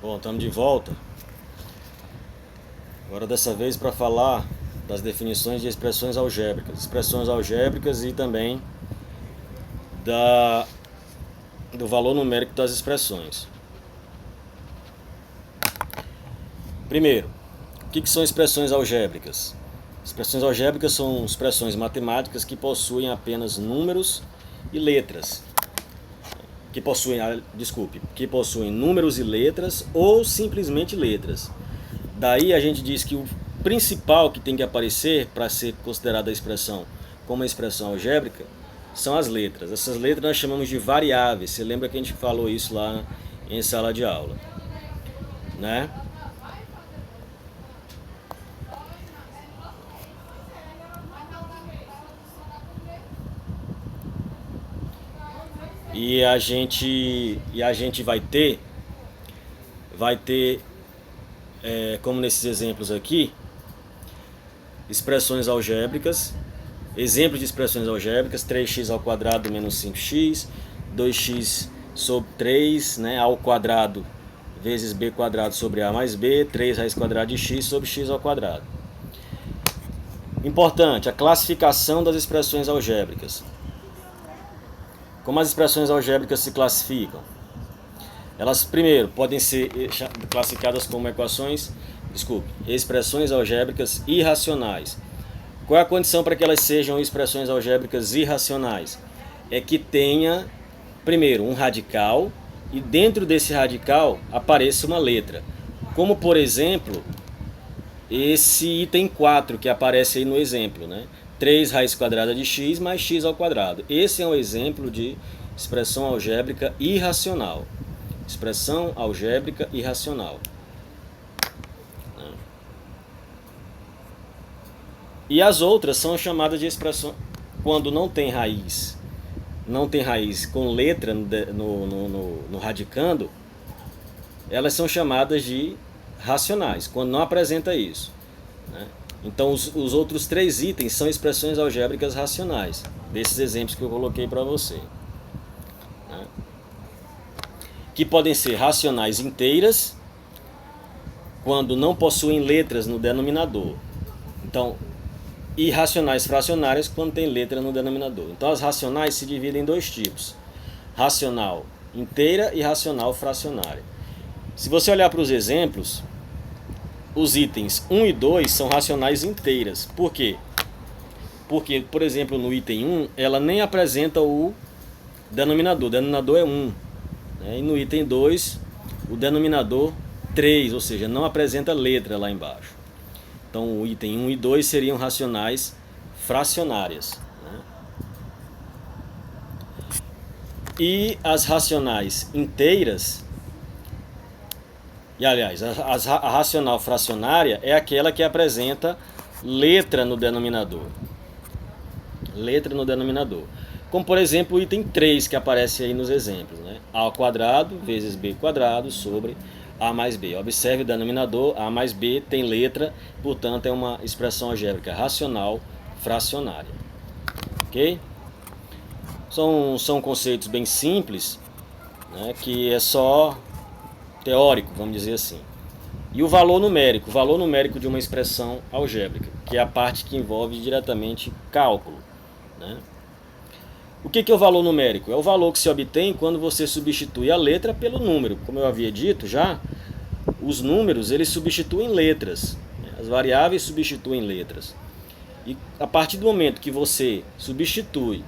Bom, estamos de volta. Agora dessa vez para falar das definições de expressões algébricas e também do valor numérico das expressões. Primeiro, o que são expressões algébricas? Expressões algébricas são expressões matemáticas que possuem apenas números e letras. Que possuem números e letras ou simplesmente letras. Daí a gente diz que o principal que tem que aparecer para ser considerada a expressão como uma expressão algébrica são as letras. Essas letras nós chamamos de variáveis. Você lembra que a gente falou isso lá em sala de aula, né? E a gente vai ter como nesses exemplos aqui, expressões algébricas, exemplos de expressões algébricas: 3x ao quadrado menos 5x, 2x sobre 3, né, ao quadrado vezes b quadrado sobre a mais b, 3 raiz quadrada de x sobre x ao quadrado. Importante, a classificação das expressões algébricas. Como as expressões algébricas se classificam? Elas, primeiro, podem ser classificadas como expressões algébricas irracionais. Qual é a condição para que elas sejam expressões algébricas irracionais? É que tenha, primeiro, um radical e dentro desse radical apareça uma letra. Como, por exemplo, esse item 4 que aparece aí no exemplo, né? 3 raiz quadrada de x mais x ao quadrado. Esse é um exemplo de expressão algébrica irracional. Expressão algébrica irracional. E as outras são chamadas de expressão quando não tem raiz com letra no radicando, elas são chamadas de racionais, quando não apresenta isso, né? Então os outros três itens são expressões algébricas racionais, desses exemplos que eu coloquei para você, né? Que podem ser racionais inteiras, quando não possuem letras no denominador. Então, e racionais fracionárias, quando tem letra no denominador. Então as racionais se dividem em dois tipos: racional inteira e racional fracionária. Se você olhar para os exemplos, os itens 1 e 2 são racionais inteiras. Por quê? Porque, por exemplo, no item 1, ela nem apresenta o denominador é 1. Né? E no item 2, o denominador 3, ou seja, não apresenta letra lá embaixo. Então, o item 1 e 2 seriam racionais fracionárias, né? E as racionais inteiras, e aliás, a racional fracionária é aquela que apresenta letra no denominador. Letra no denominador. Como, por exemplo, o item 3 que aparece aí nos exemplos, né? A ao quadrado vezes b quadrado sobre a mais b. Observe o denominador, a mais b tem letra, portanto é uma expressão algébrica racional fracionária. Ok? São conceitos bem simples, né, que é só teórico, vamos dizer assim. E o valor numérico de uma expressão algébrica, que é a parte que envolve diretamente cálculo, né? O que é o valor numérico? É o valor que se obtém quando você substitui a letra pelo número. Como eu havia dito já, os números eles substituem letras, né? As variáveis substituem letras. E a partir do momento que você substitui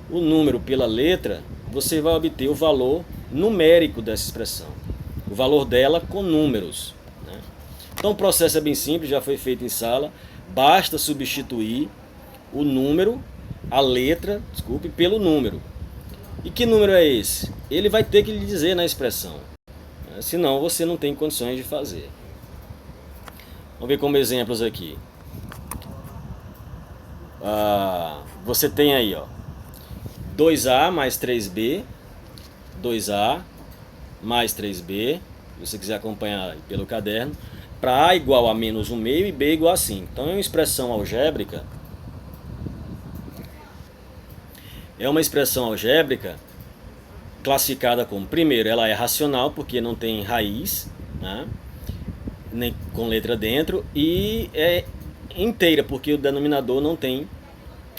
o número pela letra, você vai obter o valor numérico dessa expressão. O valor dela com números, né? Então o processo é bem simples, já foi feito em sala. Basta substituir o número, a letra, pelo número. E que número é esse? Ele vai ter que lhe dizer na expressão, né? Senão você não tem condições de fazer. Vamos ver como exemplos aqui. Você tem aí, ó, 2A mais 3B, 2A mais 3B, se você quiser acompanhar pelo caderno, para A igual a menos 1 meio e B igual a 5. Então é uma expressão algébrica. classificada como, primeiro, ela é racional porque não tem raiz, né, nem com letra dentro, e é inteira porque o denominador não tem,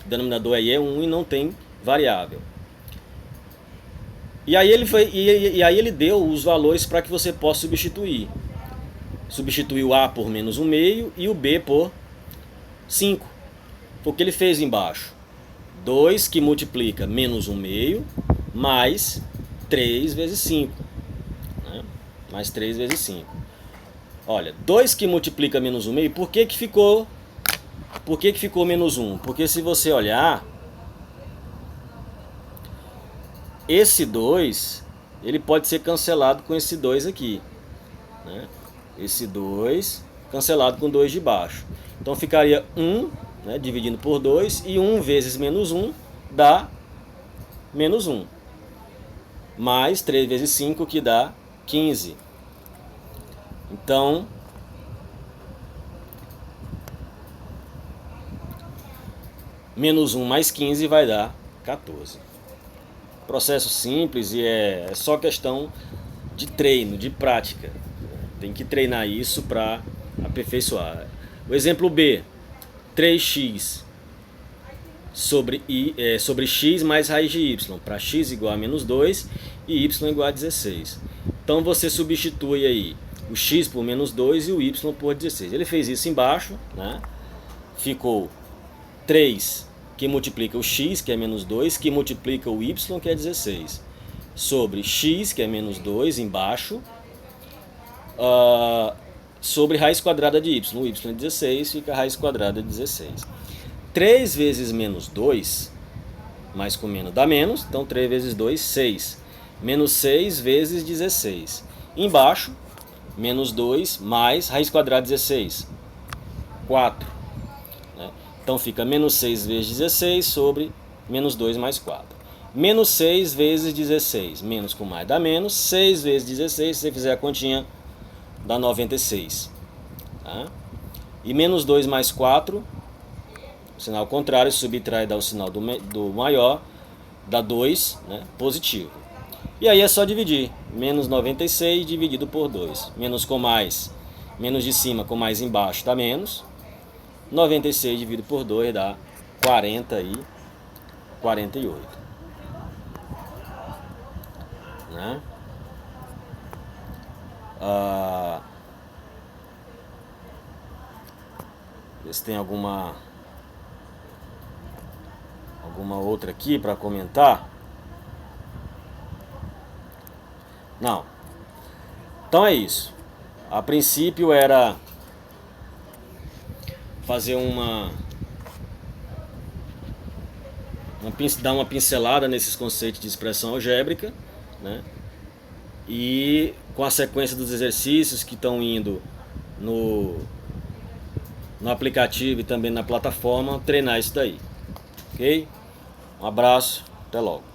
o denominador aí é 1 e não tem variável. E aí ele deu os valores para que você possa substituir. Substituir o A por menos 1 meio e o B por 5. O que ele fez embaixo? 2 que multiplica menos 1 meio mais 3 vezes 5. Né? Mais 3 vezes 5. Olha, 2 que multiplica menos 1 meio, por que ficou menos 1? Porque se você olhar, esse 2, ele pode ser cancelado com esse 2 aqui. Né? Esse 2 cancelado com 2 de baixo. Então ficaria 1, né, dividindo por 2, e 1 vezes menos 1 dá menos 1. Mais 3 vezes 5, que dá 15. Então, menos 1 mais 15 vai dar 14. Processo simples e é só questão de treino, de prática. Tem que treinar isso para aperfeiçoar. O exemplo B, 3x sobre x mais raiz de y, para x igual a menos 2 e y igual a 16. Então você substitui aí o x por menos 2 e o y por 16. Ele fez isso embaixo, né? Ficou 3 que multiplica o x, que é menos 2, que multiplica o y, que é 16, sobre x, que é menos 2, embaixo, sobre raiz quadrada de y. O y é 16, fica a raiz quadrada de 16. 3 vezes menos 2, mais com menos dá menos, então 3 vezes 2, 6. Menos 6 vezes 16. Embaixo, menos 2 mais raiz quadrada de 16, 4. Então fica menos 6 vezes 16 sobre menos 2 mais 4. Menos 6 vezes 16. Menos com mais dá menos. 6 vezes 16, se você fizer a continha, dá 96. Tá? E menos 2 mais 4, sinal contrário, subtrai dá o sinal do maior, dá 2, né, positivo. E aí é só dividir. Menos 96 dividido por 2. Menos com mais, menos de cima com mais embaixo dá menos. 96 dividido por 2 dá 48. Né? Ver se tem alguma outra aqui para comentar. Não. Então é isso. A princípio era fazer dar uma pincelada nesses conceitos de expressão algébrica, né? E com a sequência dos exercícios que estão indo no aplicativo e também na plataforma, treinar isso daí. Ok? Um abraço, até logo.